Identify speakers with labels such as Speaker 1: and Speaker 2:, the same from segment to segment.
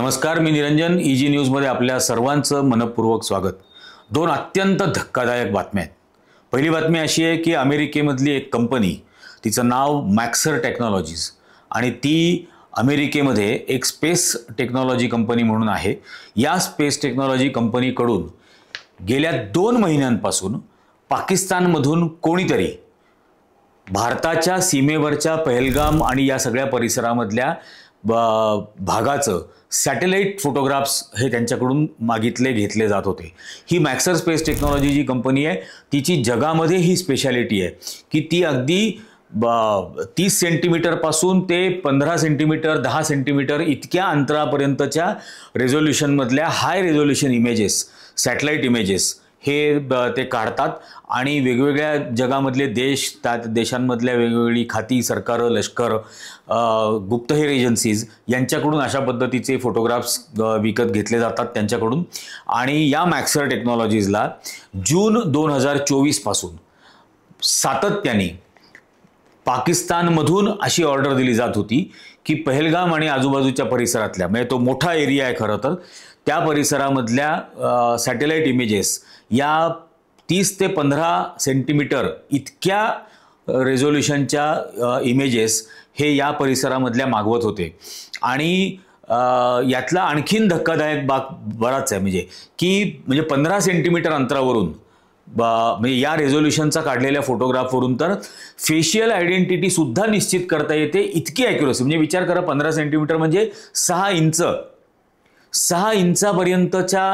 Speaker 1: नमस्कार, मी निरंजन. ईजी न्यूजमध्ये आपल्या सर्वांचं मनपूर्वक स्वागत. दोन अत्यंत धक्कादायक बातम्या आहेत. पहिली बातमी अशी आहे की अमेरिकेमधली एक कंपनी, तिचं नाव मॅक्सर टेक्नॉलॉजीज, आणि ती अमेरिकेमध्ये एक स्पेस टेक्नॉलॉजी कंपनी म्हणून आहे. या स्पेस टेक्नॉलॉजी कंपनीकडून गेल्या 2 महिन्यांपासून पाकिस्तानमधून कोणीतरी भारताच्या सीमेवरच्या पहलगाम आणि या सगळ्या परिसरामधल्या भागाचं सॅटेलाइट फोटोग्राफ्स हे त्यांच्याकडून घेतले जात होते. ही मॅक्सर स्पेस टेक्नॉलॉजी जी कंपनी आहे तिची जगामध्ये ही स्पेशालिटी आहे की ती अगदी 30 सेंटीमीटरपासून ते 15 सेंटीमीटर 10 सेंटीमीटर इतक्या अंतरापर्यंतच्या रेझोल्युशनमधल्या हाय रेझोल्युशन इमेजेस, सॅटेलाइट इमेजेस हे ते काढतात आणि वेगवेगळ्या जगामधले देश, त्या देशांमधल्या वेगवेगळी खाती, सरकारं, लष्कर, गुप्तहेर एजन्सीज यांच्याकडून अशा पद्धतीचे फोटोग्राफ्स विकत घेतले जातात त्यांच्याकडून. आणि या मॅक्सर टेक्नॉलॉजीजला जून 2024 पासून सातत्याने पाकिस्तानमधून अशी ऑर्डर दिली जात होती की पहलगाम आणि आजूबाजूच्या परिसरातल्या, म्हणजे तो मोठा एरिया आहे खरं तर, त्या परिसरामधल्या सॅटेलाइट इमेजेस या 30 ते 15 सेंटीमीटर इतक्या रेझोल्युशनच्या इमेजेस हे या परिसरामधल्या मागवत होते. आणि यातला आणखीन धक्कादायक बराच आहे, म्हणजे 15 सेंटीमीटर अंतरावरून म्हणजे या रेझोल्युशनचा काढलेल्या फोटोग्राफवरून तर फेशियल आयडेंटिटी सुद्धा निश्चित करता येते, इतकी ॲक्युरसी. म्हणजे विचार करा, 15 सेंटीमीटर म्हणजे 6 इंचापर्यंतच्या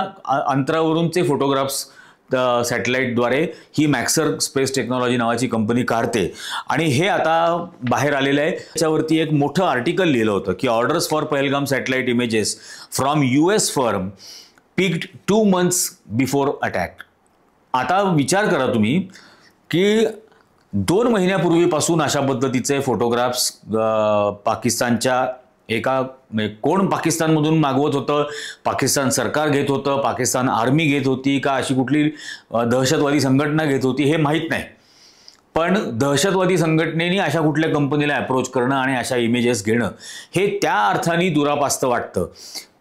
Speaker 1: अंतरावरूनचे फोटोग्राफ्स सॅटेलाइटद्वारे ही मॅक्सर स्पेस टेक्नॉलॉजी नावाची कंपनी काढते. आणि हे आता बाहेर आलेलं आहे. त्याच्यावरती एक मोठं आर्टिकल लिहिलं होतं की orders for Pahalgam satellite images from US firm picked 2 months before attack. आता विचार करा तुम्ही की 2 महिन्यापूर्वीपासून अशा पद्धतीचे फोटोग्राफ्स पाकिस्तानच्या कोण पाकिस्तानमधून मागवत होतं, पाकिस्तान सरकार घेत होतं, पाकिस्तान आर्मी घेत होती का अशी कुठली दहशतवादी संघटना घेत होती हे माहीत नाही. पण दहशतवादी संघटनेने अशा कुठल्या कंपनीला अप्रोच करणं आणि अशा इमेजेस घेणं हे त्या अर्थाने दुरापास्त वाटतं.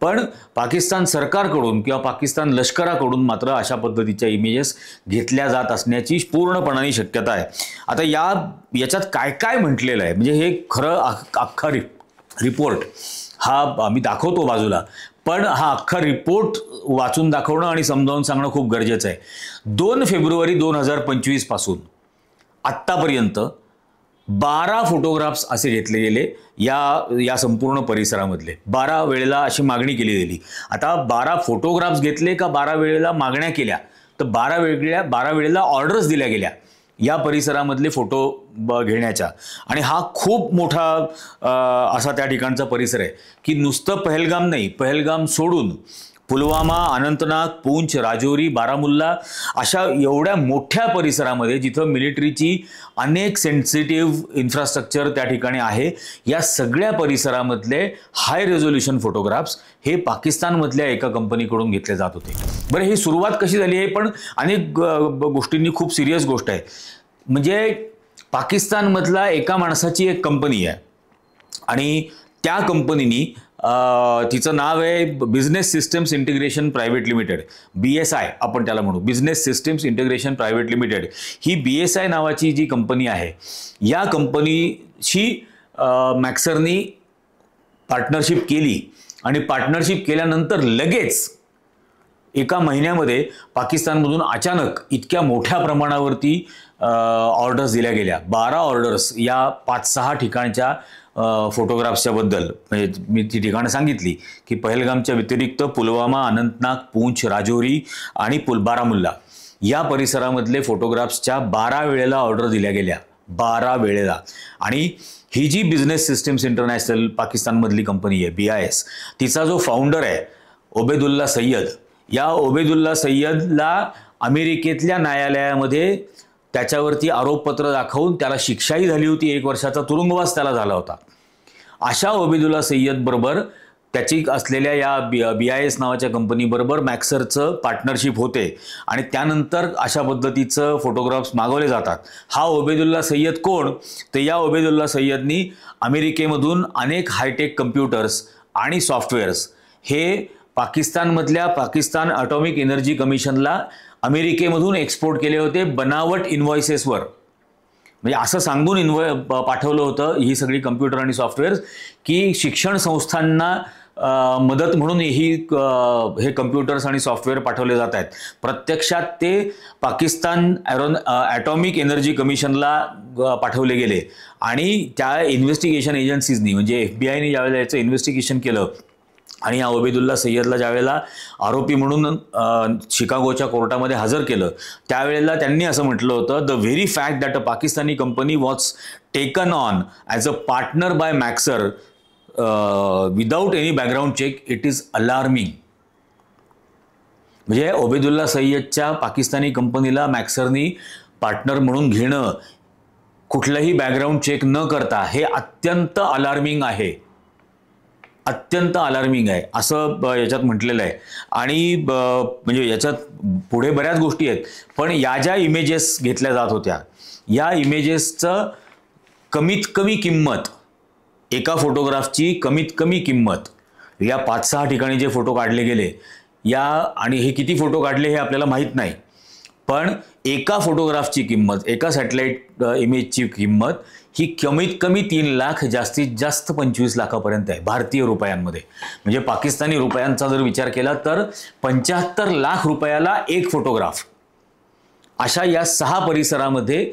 Speaker 1: पण पाकिस्तान सरकारकडून किंवा पाकिस्तान लष्कराकडून मात्र अशा पद्धतीच्या इमेजेस घेतल्या जात असण्याची पूर्णपणाने शक्यता आहे. आता याच्यात काय काय म्हटलेलं आहे, म्हणजे हे खरं अख्खा रिपोर्ट हा मी दाखवतो बाजूला, पण हा अख्खा रिपोर्ट वाचून दाखवणं आणि समजावून सांगणं खूप गरजेचं आहे. 2 फेब्रुवारी 2025 पासून आत्तापर्यंत 12 फोटोग्राफ्स असे घेतले गेले या संपूर्ण परिसरामधले. 12 वेळेला अशी मागणी केली गेली. आता 12 फोटोग्राफ्स घेतले का 12 वेळेला मागण्या केल्या, तर 12 वेळेला ऑर्डर्स दिल्या गेल्या या परिसरामधले फोटो घेण्याच्या. आणि हा खूप मोठा असा त्या ठिकाणचा परिसर आहे की नुसतं पहलगाम नाही, पहलगाम सोडून पुलवामा, अनंतनाग, पूंछ, राजौरी, बारामुल्ला अशा एवढ्या मोठ्या परिसरामध्ये जिथं मिलिटरीची अनेक सेन्सिटिव्ह इन्फ्रास्ट्रक्चर त्या ठिकाणी आहे, या सगळ्या परिसरामधले हाय रेझोल्युशन फोटोग्राफ्स हे पाकिस्तानमधल्या एका कंपनीकडून घेतले जात होते. बरं, ही सुरुवात कशी झाली आहे, पण अनेक गोष्टींनी खूप सिरियस गोष्ट आहे. म्हणजे पाकिस्तानमधला एका माणसाची एक कंपनी आहे आणि त्या कंपनीनी तिचं नाव आहे business systems integration private limited, BSI आपण त्याला म्हणू, business systems integration private limited. ही BSI नावाची जी कंपनी आहे, या कंपनीशी मॅक्सरनी पार्टनरशिप केली आणि पार्टनरशिप केल्यानंतर लगेच एका महिन्यामध्ये पाकिस्तानमधून अचानक इतक्या मोठ्या प्रमाणावरती ऑर्डर्स दिल्या गेल्या. 12 ऑर्डर्स या 5-6 ठिकाणच्या फोटोग्राफ्सच्या बद्दल. म्हणजे मी ती ठिकाणं सांगितली की पहलगामच्या व्यतिरिक्त पुलवामा, अनंतनाग, पूंछ, राजौरी आणि बारामुल्ला या परिसरामधले फोटोग्राफ्सच्या 12 वेळेला ऑर्डर दिल्या गेल्या. 12 वेळेला. आणि ही जी बिझनेस सिस्टम्स इंटरनॅशनल पाकिस्तानमधली कंपनी आहे BIS, तिचा जो फाउंडर आहे ओबेदुल्ला सय्यद, या ओबेदुल्ला सय्यदला अमेरिकेतल्या न्यायालयामध्ये त्याच्यावरती आरोपपत्र दाखवून त्याला शिक्षाही झाली होती, 1 वर्षाचा तुरुंगवास त्याला झाला होता. अशा ओबेदुल्ला सय्यद बरोबर त्याची असलेल्या या BIS नावाच्या कंपनीबरोबर मॅक्सरचं पार्टनरशिप होते आणि त्यानंतर अशा पद्धतीचं फोटोग्राफ्स मागवले जातात. हा ओबेदुल्ला सय्यद कोण, तर या ओबेदुल्ला सय्यदनी अमेरिकेमधून अनेक हायटेक कम्प्युटर्स आणि सॉफ्टवेअर्स हे पाकिस्तानमधल्या पाकिस्तान ॲटॉमिक एनर्जी कमिशनला अमेरिकेमधून एक्सपोर्ट केले होते बनावट इन्व्हॉइसेसवर. म्हणजे असं सांगून पाठवलं होतं ही सगळी कम्प्युटर आणि सॉफ्टवेअर की शिक्षण संस्थांना मदत म्हणून हे कम्प्युटर्स आणि सॉफ्टवेअर पाठवले जात आहेत. प्रत्यक्षात ते पाकिस्तान ॲटॉमिक एनर्जी कमिशनला पाठवले गेले आणि त्या इन्व्हेस्टिगेशन एजन्सीजनी म्हणजे FBI ज्यावेळेला याचं इन्व्हेस्टिगेशन केलं आणि या ओबेदुल्ला सय्यदला ज्यावेळेला आरोपी म्हणून शिकागोच्या कोर्टामध्ये हजर केलं त्यावेळेला त्यांनी असं म्हटलं होतं, the very fact that a Pakistani company was taken on as a partner by Maxar without any background check it is alarming. म्हणजे ओबेदुल्ला सय्यदच्या पाकिस्तानी कंपनीला मॅक्सरनी पार्टनर म्हणून घेणं कुठलंही बॅकग्राऊंड चेक न करता हे अत्यंत अलार्मिंग आहे, अत्यंत अलार्मिंग आहे असं याच्यात म्हटलेलं आहे. आणि म्हणजे याच्यात पुढे बऱ्याच गोष्टी आहेत, पण या ज्या इमेजेस घेतल्या जात होत्या या इमेजेसचं कमीत कमी किंमत, एका फोटोग्राफची कमीत कमी किंमत, या 5-6 ठिकाणी जे फोटो काढले गेले या, आणि हे किती फोटो काढले हे आपल्याला माहीत नाही, पण एका फोटोग्राफची किंमत, एका सॅटेलाइट इमेजची किंमत ही कमीत कमी 3 लाख, जास्तीत जास्त 25 लाखापर्यंत आहे भारतीय रुपयांमध्ये. म्हणजे पाकिस्तानी रुपयांचा जर विचार केला तर 75 लाख रुपयाला एक फोटोग्राफ. अशा या 6 परिसरामध्ये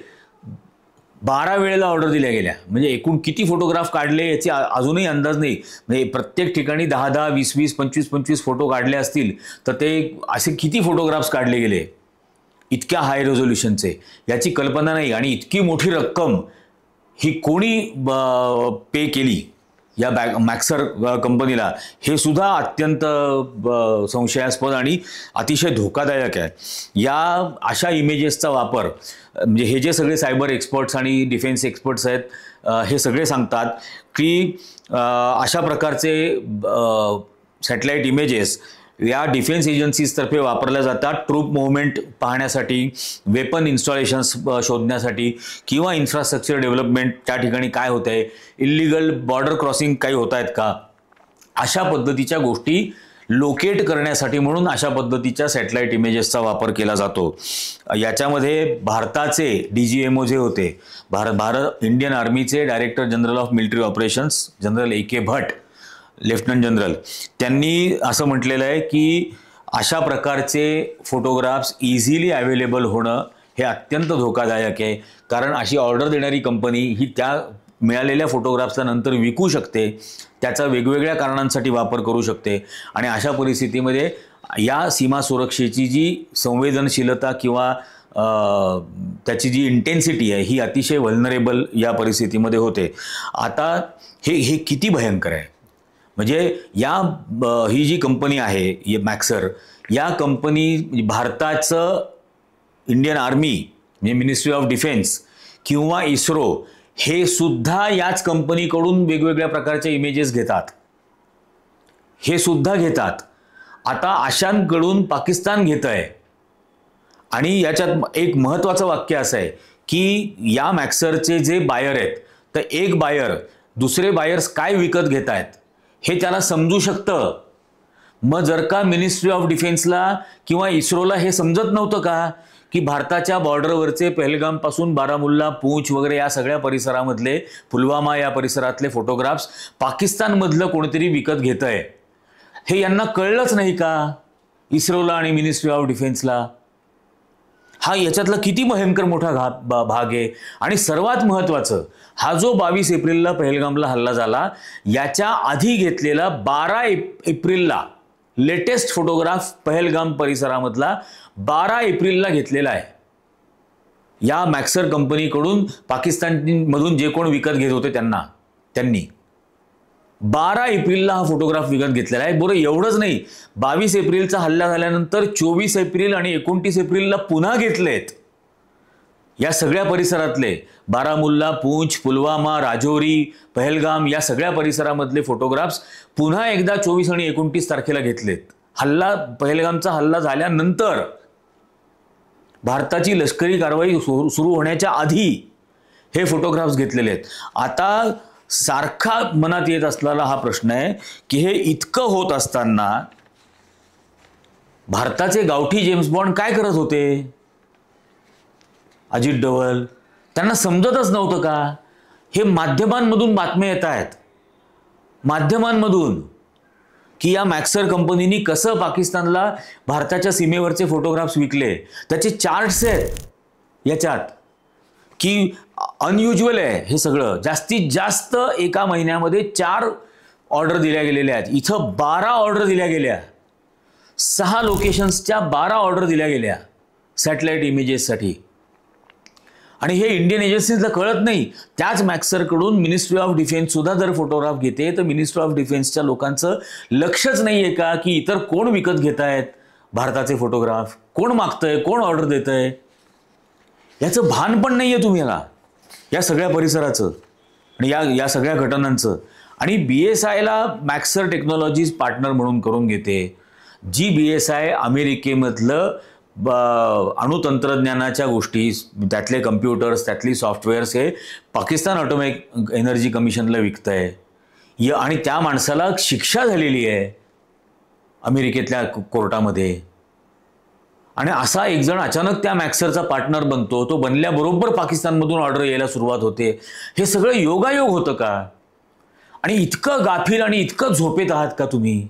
Speaker 1: 12 वेळेला ऑर्डर दिल्या गेल्या. म्हणजे एकूण किती फोटोग्राफ काढले याची अजूनही अंदाज नाही. म्हणजे प्रत्येक ठिकाणी 10-10, 20-20, 25-25 फोटो काढले असतील तर ते असे किती फोटोग्राफ्स काढले गेले इतक्या हाय रेझोल्युशनचे याची कल्पना नाही. आणि इतकी मोठी रक्कम ही कोणी पे केली या मॅक्सर कंपनीला हे सुद्धा अत्यंत संशयास्पद आणि अतिशय धोकादायक आहे. या अशा इमेजेसचा वापर म्हणजे हे जे सगळे सायबर एक्सपर्ट्स आणि डिफेन्स एक्सपर्ट्स आहेत हे सगळे सांगतात की अशा प्रकारचे सॅटेलाइट इमेजेस या डिफेन्स एजन्सीजतर्फे वापरल्या जातात ट्रूप मुवमेंट पाहण्यासाठी, वेपन इन्स्टॉलेशन्स शोधण्यासाठी किंवा इन्फ्रास्ट्रक्चर डेव्हलपमेंट त्या ठिकाणी काय होत आहे, इल्लिगल बॉर्डर क्रॉसिंग काही होत आहेत का, अशा पद्धतीच्या गोष्टी लोकेट करण्यासाठी म्हणून अशा पद्धतीच्या सॅटेलाइट इमेजेसचा वापर केला जातो. याच्यामध्ये भारताचे DGMO जे होते, भारत इंडियन आर्मीचे director general of military operations general AK Bhat, lieutenant general, त्यांनी असं म्हटलेलं आहे की अशा प्रकारचे फोटोग्राफ्स इझिली अवेलेबल होणं हे अत्यंत धोकादायक आहे. कारण अशी ऑर्डर देणारी कंपनी ही त्या मिळालेल्या फोटोग्राफ्सला नंतर विकू शकते, त्याचा वेगवेगळ्या कारणांसाठी वापर करू शकते. आणि अशा परिस्थितीमध्ये या सीमा सुरक्षेची जी संवेदनशीलता किंवा त्याची जी इंटेन्सिटी आहे ही अतिशय व्हल्नरेबल या परिस्थितीमध्ये होते. आता हे किती भयंकर आहे. म्हणजे ही जी कंपनी आहे मॅक्सर, या कंपनी भारताचं इंडियन आर्मी म्हणजे मिनिस्ट्री ऑफ डिफेन्स किंवा इस्रो हे सुद्धा याच कंपनीकडून वेगवेगळ्या प्रकारचे इमेजेस घेतात, हे सुद्धा घेतात. आता अशांकडून पाकिस्तान घेत आहे. आणि याच्यात एक महत्त्वाचं वाक्य असं आहे की या मॅक्सरचे जे बायर आहेत तर एक बायर दुसरे बायर्स काय विकत घेत आहेत हे त्याला समजू शकतं. मग जर का मिनिस्ट्री ऑफ डिफेन्सला किंवा इस्रोला हे समजत नव्हतं का की भारताच्या बॉर्डरवरचे पहलगामपासून बारामुल्ला, पूंछ वगैरे या सगळ्या परिसरामधले, पुलवामा या परिसरातले फोटोग्राफ्स पाकिस्तानमधलं कोणीतरी विकत घेत आहे, हे यांना कळलंच नाही का इस्रोला आणि मिनिस्ट्री ऑफ डिफेन्सला. हा याच्यातला किती भयंकर मोठा भाग आहे. आणि सर्वात महत्त्वाचं, हा जो 22 एप्रिलला पहलगामला हल्ला झाला याच्या आधी घेतलेला 12 एप्रिलला लेटेस्ट फोटोग्राफ पहलगाम परिसरामधला 12 एप्रिलला घेतलेला आहे. या मॅक्सर कंपनीकडून पाकिस्तानमधून जे कोण विकत घेत होते त्यांनी 12 एप्रिलला हा फोटोग्राफ विकत घेतलेला आहे. बरं एवढंच नाही, 22 एप्रिलचा हल्ला झाल्यानंतर 24 एप्रिल आणि 29 एप्रिलला पुन्हा घेतलेत. या सगळ्या परिसरातले बारामुल्ला, पूंछ, पुलवामा, राजौरी, पहलगाम या सगळ्या परिसरामधले फोटोग्राफ्स पुन्हा एकदा 24 आणि 29 तारखेला घेतलेत. पहलगामचा हल्ला झाल्यानंतर भारताची लष्करी कारवाई सुरू होण्याच्या आधी हे फोटोग्राफ्स घेतलेले आहेत. आता सारखा मनात येत असलेला हा प्रश्न आहे की हे इतकं होत असताना भारताचे गावठी जेम्स बॉन्ड काय करत होते? अजित डोवल त्यांना समजतच नव्हतं का? हे माध्यमांमधून बातम्या येत आहेत, माध्यमांमधून, की या मॅक्सर कंपनीनी कसं पाकिस्तानला भारताच्या सीमेवरचे फोटोग्राफ्स विकले. त्याचे चार्ट्स आहेत याच्यात, की अनयुज्युअल आहे हे सगळं. जास्तीत जास्त एका महिन्यामध्ये 4 ऑर्डर दिल्या गेलेल्या आहेत. इथं 12 ऑर्डर दिल्या गेल्या, 6 लोकेशन्सच्या 12 ऑर्डर दिल्या गेल्या सॅटेलाइट इमेजेससाठी. आणि हे इंडियन एजन्सीजला कळत नाही. त्याच मॅक्सरकडून मिनिस्ट्री ऑफ डिफेन्स सुद्धा जर फोटोग्राफ घेते तर मिनिस्ट्री ऑफ डिफेन्सच्या लोकांचं लक्षच नाही आहे का की इतर कोण विकत घेत आहेत भारताचे फोटोग्राफ, कोण मागतंय, कोण ऑर्डर देतंय, याचं भान पण नाही आहे तुम्हाला या सगळ्या परिसराचं आणि या सगळ्या घटनांचं. आणि BSIला मॅक्सर टेक्नॉलॉजीज पार्टनर म्हणून करून घेते, जी BSI अमेरिकेमधलं अणुतंत्रज्ञानाच्या गोष्टी, त्यातले कम्प्युटर्स, त्यातली सॉफ्टवेअर्स हे पाकिस्तान ॲटॉमिक एनर्जी कमिशनला विकतंय. आणि त्या माणसाला शिक्षा झालेली आहे अमेरिकेतल्या कोर्टामध्ये. आणि असा एक जण अचानक त्या मॅक्सरचा पार्टनर बनतो. तो बनल्याबरोबर पाकिस्तानमधून ऑर्डर यायला सुरुवात होते. हे सगळं योगायोग होतं का? आणि इतकं गाफील आणि इतकं झोपेत आहात का तुम्ही?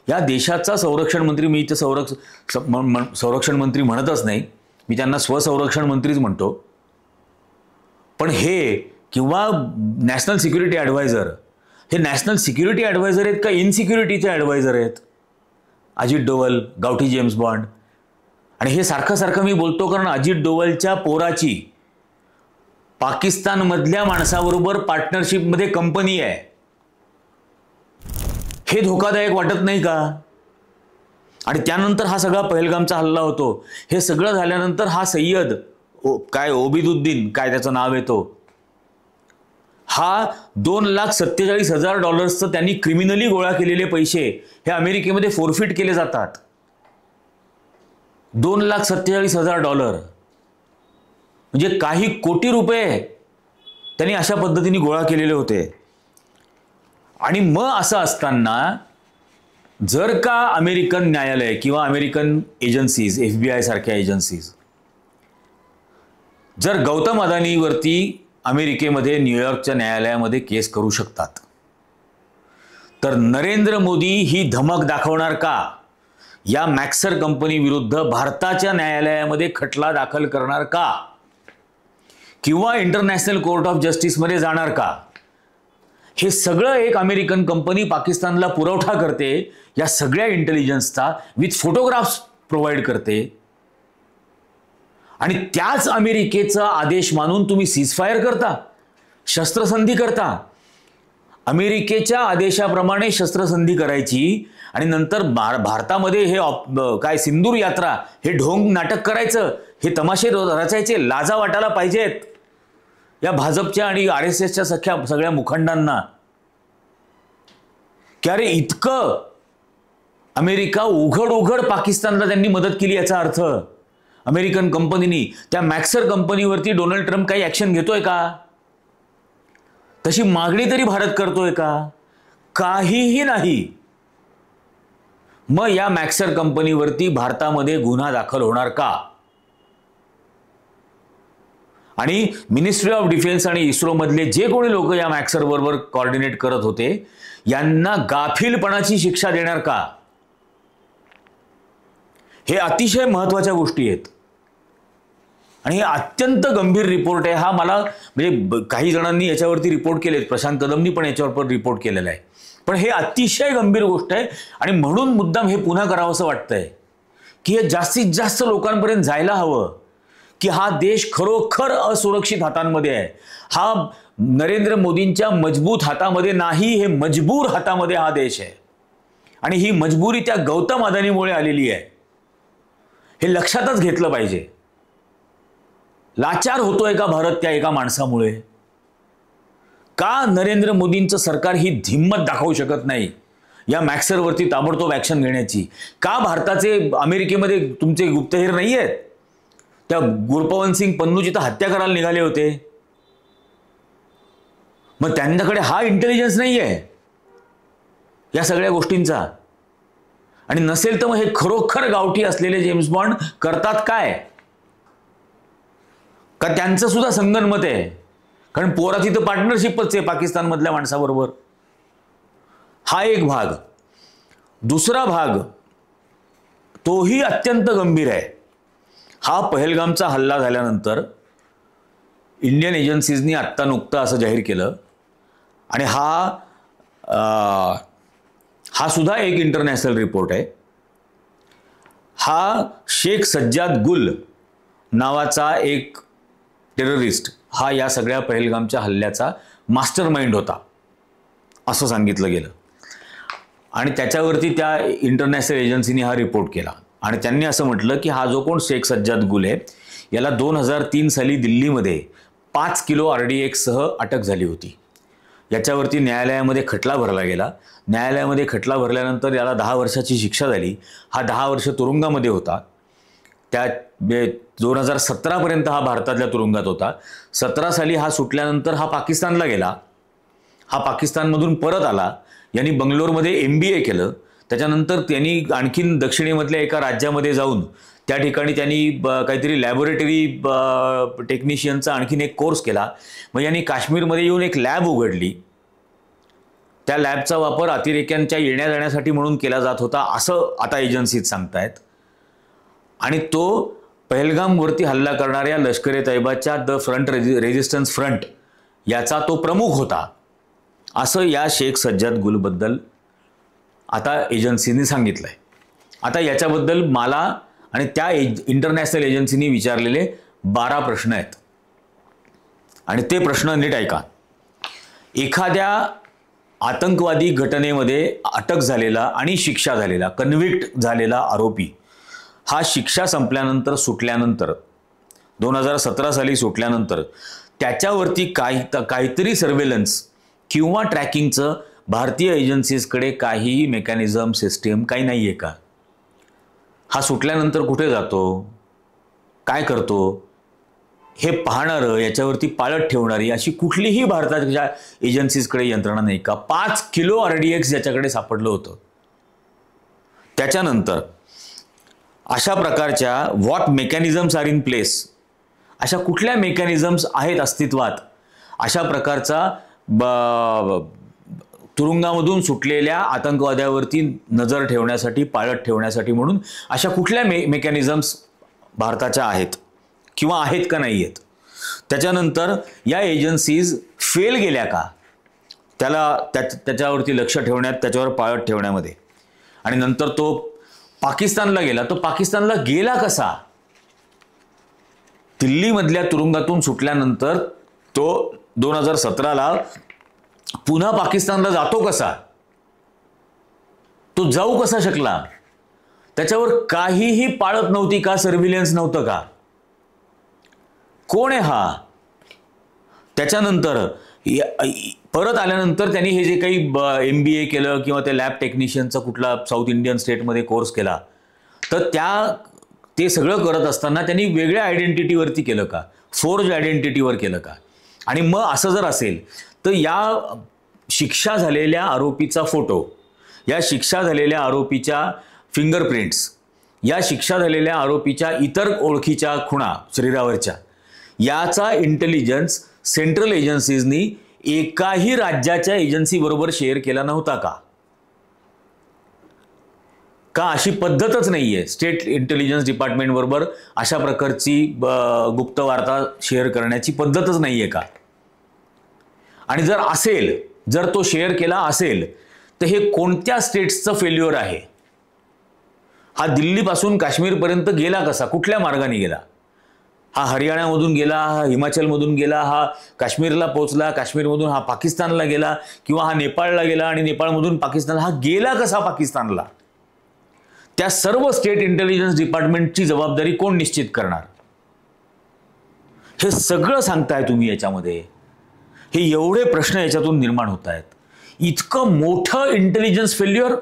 Speaker 1: या देशाचा संरक्षण मंत्री, मी इथं संरक्षण मंत्री म्हणतच नाही, मी त्यांना स्वसंरक्षण मंत्रीच म्हणतो, पण हे किंवा नॅशनल सिक्युरिटी ॲडवायझर, हे नॅशनल सिक्युरिटी ॲडवायझर आहेत का इनसिक्युरिटीचे ॲडवायझर आहेत? अजित डोवल, गावठी जेम्स बॉन्ड. आणि हे सारखं सारखं मी बोलतो कारण अजित डोवलच्या पोराची पाकिस्तानमधल्या माणसाबरोबर पार्टनरशिपमध्ये कंपनी आहे. हे धोकादायक वाटत नाही का? आणि त्यानंतर हा सगळा पहलगामचा हल्ला होतो. हे सगळं झाल्यानंतर हा सय्यद ओबिदुद्दीन काय त्याचं नाव येतो, हा $2,47,000 त्यांनी क्रिमिनली गोळा केलेले पैसे हे अमेरिकेमध्ये फोरफिट केले जातात. $2,47,000 म्हणजे काही कोटी रुपये त्यांनी अशा पद्धतीने गोळा केलेले होते. आणि मग असं असताना जर का अमेरिकन न्यायालय किंवा अमेरिकन एजन्सीज, FBI सारख्या एजन्सीज जर गौतम अदानीवरती अमेरिकेमध्ये न्यूयॉर्कच्या न्यायालयामध्ये केस करू शकतात, तर नरेंद्र मोदी ही धमक दाखवणार का? या मॅक्सर कंपनी विरुद्ध भारताच्या न्यायालयामध्ये खटला दाखल करणार का? किंवा इंटरनॅशनल कोर्ट ऑफ जस्टिसमध्ये जाणार का? हे सगळं एक अमेरिकन कंपनी पाकिस्तानला पुरवठा करते, या सगळ्या इंटेलिजन्सचा विथ फोटोग्राफ्स प्रोव्हाइड करते. आणि त्याच अमेरिकेचा आदेश मानून तुम्ही सीजफायर करता, शस्त्रसंधी करता. अमेरिकेच्या आदेशाप्रमाणे शस्त्रसंधी करायची आणि नंतर भारतामध्ये हे काय सिंदूर यात्रा, हे ढोंग नाटक करायचं, हे तमाशे रचायचे. लाजा वाटायला पाहिजेत या भाजपच्या आणि RSSच्या सगळ्या मुखंडांना, की अरे इतकं अमेरिका उघड पाकिस्तानला त्यांनी मदत केली. याचा अर्थ अमेरिकन कंपनीनी त्या मॅक्सर कंपनीवरती डोनाल्ड ट्रम्प काही ॲक्शन घेतोय का? तशी मागणी तरी भारत करतोय का? काहीही नाही. मग या मॅक्सर कंपनीवरती भारतामध्ये गुन्हा दाखल होणार का? आणि मिनिस्ट्री ऑफ डिफेन्स आणि इस्रो मधले जे कोणी लोक या मॅक्सर बरोबर कोऑर्डिनेट करत होते, यांना गाफीलपणाची शिक्षा देणार का? हे अतिशय महत्त्वाच्या गोष्टी आहेत आणि हे अत्यंत गंभीर रिपोर्ट आहे. हा मला म्हणजे काही जणांनी याच्यावरती रिपोर्ट केलेत, प्रशांत कदमनी पण याच्यावर रिपोर्ट केलेला आहे. पण हे अतिशय गंभीर गोष्ट आहे आणि म्हणून मुद्दाम हे पुन्हा करावंसं वाटतंय की हे जास्तीत जास्त लोकांपर्यंत जायला हवं की हा देश खरोखर असुरक्षित हातांमध्ये आहे. हा नरेंद्र मोदींच्या मजबूत हातामध्ये नाही, हे मजबूर हातामध्ये हा देश आहे. आणि ही मजबुरी त्या गौतम अदानीमुळे आलेली आहे, हे लक्षातच घेतलं पाहिजे. लाचार होतोय का भारत त्या एका माणसामुळे? का नरेंद्र मोदींचं सरकार ही हिम्मत दाखवू शकत नाही या मॅक्सरवरती ताबडतोब ॲक्शन घेण्याची? का भारताचे अमेरिकेमध्ये तुमचे गुप्तहेर नाही आहेत? त्या गुरपवंत सिंग पन्नूची तर हत्या करायला निघाले होते. मग त्यांच्याकडे हा इंटेलिजन्स नाही आहे या सगळ्या गोष्टींचा, आणि नसेल तर मग हे खरोखर गावठी असलेले जेम्स बॉन्ड करतात काय? का त्यांचं सुद्धा संगनमत आहे? कारण पोराची तर पार्टनरशिपच आहे पाकिस्तानमधल्या माणसाबरोबर. हा एक भाग. दुसरा भाग तोही अत्यंत गंभीर आहे. हा पहलगामचा हल्ला झाल्यानंतर इंडियन एजन्सीजनी आत्ता नुकतं असं जाहीर केलं, आणि हा सुद्धा एक इंटरनॅशनल रिपोर्ट आहे. हा शेख सज्जाद गुल नावाचा एक टेररिस्ट हा या सगळ्या पहलगामच्या हल्ल्याचा मास्टर माइंड होता असं सांगितलं गेलं. आणि त्याच्यावरती त्या इंटरनॅशनल एजन्सीने हा रिपोर्ट केला, आणि त्यांनी असं म्हटलं की हा जो कोण शेख सज्जाद गुल आहे याला 2003 साली दिल्लीमध्ये 5 किलो RDX सह अटक झाली होती. याच्यावरती न्यायालयामध्ये खटला भरला गेला. न्यायालयामध्ये खटला भरल्यानंतर याला 10 वर्षाची शिक्षा झाली. हा 10 वर्ष तुरुंगामध्ये होता. त्या 2017 पर्यंत हा भारतातल्या तुरुंगात होता. 17 साली हा सुटल्यानंतर हा पाकिस्तानला गेला. हा पाकिस्तानमधून परत आला. यांनी बंगलोरमध्ये MBA केलं. त्याच्यानंतर त्यांनी आणखीन दक्षिणेमधल्या एका राज्यामध्ये जाऊन त्या ठिकाणी त्यांनी काहीतरी लॅबोरेटरी टेक्निशियनचा आणखीन एक कोर्स केला. मग यांनी काश्मीरमध्ये येऊन एक लॅब उघडली. त्या लॅबचा वापर अतिरेक्यांच्या येण्या जाण्यासाठी म्हणून केला जात होता असं आता एजन्सीज सांगतायत. आणि तो पहलगामवरती हल्ला करणाऱ्या लष्कर-ए-तैयबाच्या द फ्रंट रेजिस्टन्स फ्रंट याचा तो प्रमुख होता असं या शेख सज्जाद गुलबद्दल आता एजन्सीने सांगितलंय. आता याच्याबद्दल मला आणि त्या इंटरनॅशनल एजन्सीनी विचारलेले 12 प्रश्न आहेत, आणि ते प्रश्न नीट ऐका. एखाद्या आतंकवादी घटनेमध्ये अटक झालेला आणि शिक्षा झालेला, कन्व्हिक्ट झालेला आरोपी हा शिक्षा संपल्यानंतर सुटल्यानंतर 2017 साली सुटल्यानंतर त्याच्यावरती काहीतरी सर्व्हेलन्स किंवा ट्रॅकिंगचं भारतीय एजन्सीजकडे काहीही मेकॅनिझम सिस्टीम काही नाही आहे का? हा सुटल्यानंतर कुठे जातो, काय करतो हे पाहणारं, याच्यावरती पाळत ठेवणारी अशी कुठलीही भारताच्या एजन्सीजकडे यंत्रणा नाही का? 5 किलो RDX याच्याकडे सापडलं होतं. त्याच्यानंतर अशा प्रकारच्या what mechanisms are in place, अशा कुठल्या मेकॅनिझम्स आहेत अस्तित्वात, अशा प्रकारचा तुरुंगामधून सुटलेल्या आतंकवाद्यावरती नजर ठेवण्यासाठी, पाळत ठेवण्यासाठी म्हणून अशा कुठल्या मेकॅनिझम्स भारताच्या आहेत किंवा आहेत का नाही आहेत. त्याच्यानंतर या एजन्सीज फेल गेल्या का त्याच्यावरती लक्ष ठेवण्यात, त्याच्यावर पाळत ठेवण्यामध्ये. आणि नंतर तो पाकिस्तानला गेला. तो पाकिस्तानला गेला कसा? दिल्लीमधल्या तुरुंगातून सुटल्यानंतर तो 2017ला पुन्हा पाकिस्तानला जातो कसा? तो जाऊ कसा शकला? त्याच्यावर काहीही पाळत नव्हती का? सर्व्हिलन्स नव्हतं का? कोण आहे हा? त्याच्यानंतर परत आल्यानंतर त्यांनी हे जे काही MBA केलं किंवा ते लॅब टेक्निशियनचा कुठला साऊथ इंडियन स्टेटमध्ये कोर्स केला, तर ते सगळं करत असताना त्यांनी वेगळ्या आयडेंटिटीवरती केलं का? फोर्ज आयडेंटिटीवर केलं का? आणि मग असं जर असेल तर या शिक्षा झालेल्या आरोपीचा फोटो, या शिक्षा झालेल्या आरोपीच्या फिंगरप्रिंट्स, या शिक्षा झालेल्या आरोपीच्या इतर ओळखीच्या खुणा शरीरावरच्या, याचा इंटेलिजन्स सेंट्रल एजन्सीजनी एकाही राज्याच्या एजन्सीबरोबर शेअर केला नव्हता का? का अशी पद्धतच नाहीये स्टेट इंटेलिजन्स डिपार्टमेंट बरोबर अशा प्रकारची गुप्त वार्ता शेअर करण्याची पद्धतच नाहीये का? आणि जर असेल, जर तो शेअर केला असेल तर हे कोणत्या स्टेट्सचं फेल्युअर आहे? हा दिल्लीपासून काश्मीरपर्यंत गेला कसा? कुठल्या मार्गाने गेला? हा हरियाणामधून गेला, हा हिमाचलमधून गेला, हा काश्मीरला पोहोचला, काश्मीरमधून हा पाकिस्तानला गेला, किंवा हा नेपाळला गेला आणि नेपाळमधून पाकिस्तानला, हा गेला कसा पाकिस्तानला? त्या सर्व स्टेट इंटेलिजन्स डिपार्टमेंटची जबाबदारी कोण निश्चित करणार? हे सगळं सांगताय तुम्ही याच्यामध्ये. हे एवढे प्रश्न याच्यातून निर्माण होत आहेत. इतकं मोठं इंटेलिजन्स फेल्युअर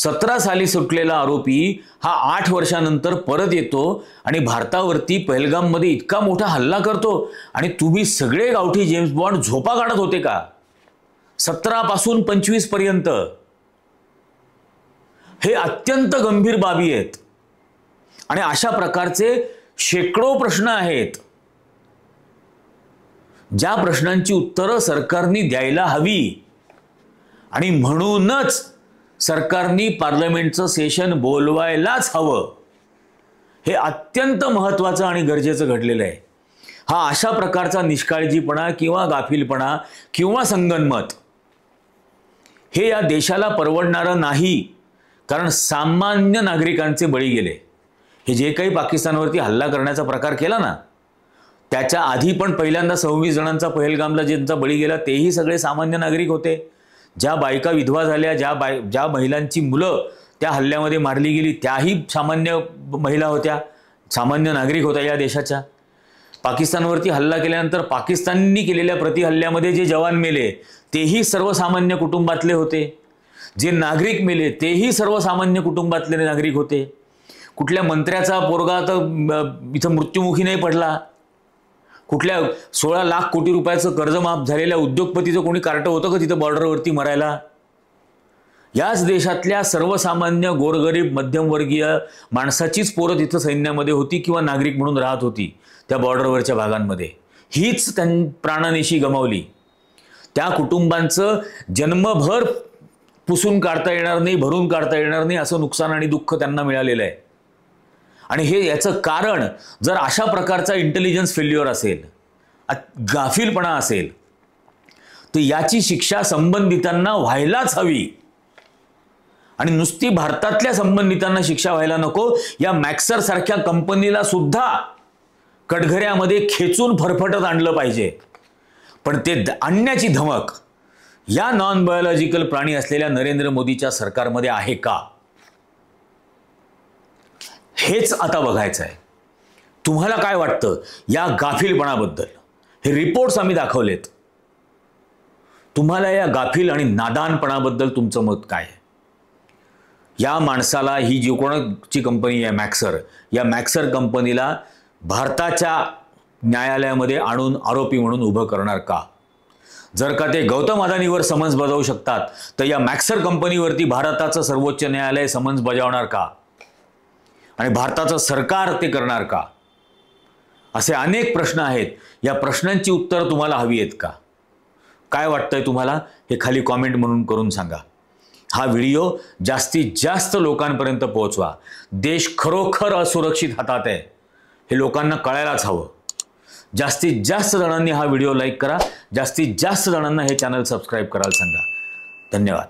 Speaker 1: 17 साली सुटलेला आरोपी हा 8 वर्षानंतर परत येतो आणि भारतावरती पहलगाममध्ये इतका मोठा हल्ला करतो आणि तुम्ही सगळे गावठी जेम्स बॉन्ड झोपा काढत होते का? 17 पासून 25 पर्यंत. हे अत्यंत गंभीर बाबी आहेत आणि अशा प्रकारचे शेकडो प्रश्न आहेत ज्या प्रश्नांची उत्तरं सरकारने द्यायला हवी आणि म्हणूनच सरकारने पार्लमेंटचं सेशन बोलवायलाच हवं. हे अत्यंत महत्त्वाचं आणि गरजेचं घडलेलं आहे. हा अशा प्रकारचा निष्काळजीपणा किंवा गाफीलपणा किंवा संगनमत हे या देशाला परवडणारं नाही. कारण सामान्य नागरिकांचे बळी गेले. हे जे काही पाकिस्तानवरती हल्ला करण्याचा प्रकार केला ना, त्याच्या आधी पण पहिल्यांदा 26 जणांचा पहलगामला ज्यांचा बळी गेला तेही सगळे सामान्य नागरिक होते. ज्या बायका विधवा झाल्या, ज्या महिलांची मुलं त्या हल्ल्यामध्ये मारली गेली त्याही सामान्य महिला होत्या, सामान्य नागरिक होत्या या देशाच्या. पाकिस्तानवरती हल्ला केल्यानंतर पाकिस्ताननी केलेल्या प्रतिहल्ल्यामध्ये जे जवान मेले तेही सर्वसामान्य कुटुंबातले होते. जे नागरिक मेले तेही सर्वसामान्य कुटुंबातले नागरिक होते. कुठल्या मंत्र्याचा पोरगा तर इथं मृत्युमुखी नाही पडला. कुठल्या 16 लाख कोटी रुपयाचं कर्ज माफ झालेल्या उद्योगपतीचं कोणी कार्ट होतं का तिथं बॉर्डरवरती मरायला? याच देशातल्या सर्वसामान्य गोरगरीब मध्यमवर्गीय माणसाचीच पोरं तिथं सैन्यामध्ये होती किंवा नागरिक म्हणून राहत होती त्या बॉर्डरवरच्या भागांमध्ये. हीच प्राणनिशी गमावली. त्या कुटुंबांचं जन्मभर पुसून काढता येणार नाही, भरून काढता येणार नाही असं नुकसान आणि दुःख त्यांना मिळालेलं आहे. आणि हे याचं कारण जर अशा प्रकारचा इंटेलिजन्स फेल्युअर असेल, गाफीलपणा असेल, तर याची शिक्षा संबंधितांना व्हायलाच हवी. आणि नुसती भारतातल्या संबंधितांना शिक्षा व्हायला नको, या मॅक्सर सारख्या कंपनीला सुद्धा कटघऱ्यामध्ये खेचून फरफटत आणलं पाहिजे. पण ते आणण्याची धमक या नॉन बायोलॉजिकल प्राणी असलेल्या नरेंद्र मोदीच्या सरकारमध्ये आहे का? हेच आता बघायचं आहे. तुम्हाला काय वाटतं या गाफीलपणाबद्दल? हे रिपोर्ट्स आम्ही दाखवलेत. तुम्हाला या गाफील आणि नादानपणाबद्दल तुमचं मत काय आहे? या माणसाला, ही जी कोणाची कंपनी आहे मॅक्सर, या मॅक्सर कंपनीला भारताच्या न्यायालयामध्ये आणून आरोपी म्हणून उभं करणार का? जर का ते गौतम अदानीवर समन्स बजावू शकतात तर या मॅक्सर कंपनीवरती भारताचं सर्वोच्च न्यायालय समन्स बजावणार का? आणि भारताचं सरकार ते करणार का? असे अनेक प्रश्न आहेत. या प्रश्नांची उत्तरं तुम्हाला हवी आहेत का? काय वाटतंय तुम्हाला हे खाली कॉमेंट म्हणून करून सांगा. हा व्हिडिओ जास्तीत जास्त लोकांपर्यंत पोहोचवा. देश खरोखर असुरक्षित हातात आहे हे लोकांना कळायलाच हवं. जास्तीत जास्त जणांनी हा व्हिडिओ लाईक करा. जास्तीत जास्त जणांना हे चॅनल सबस्क्राईब करायला सांगा. धन्यवाद.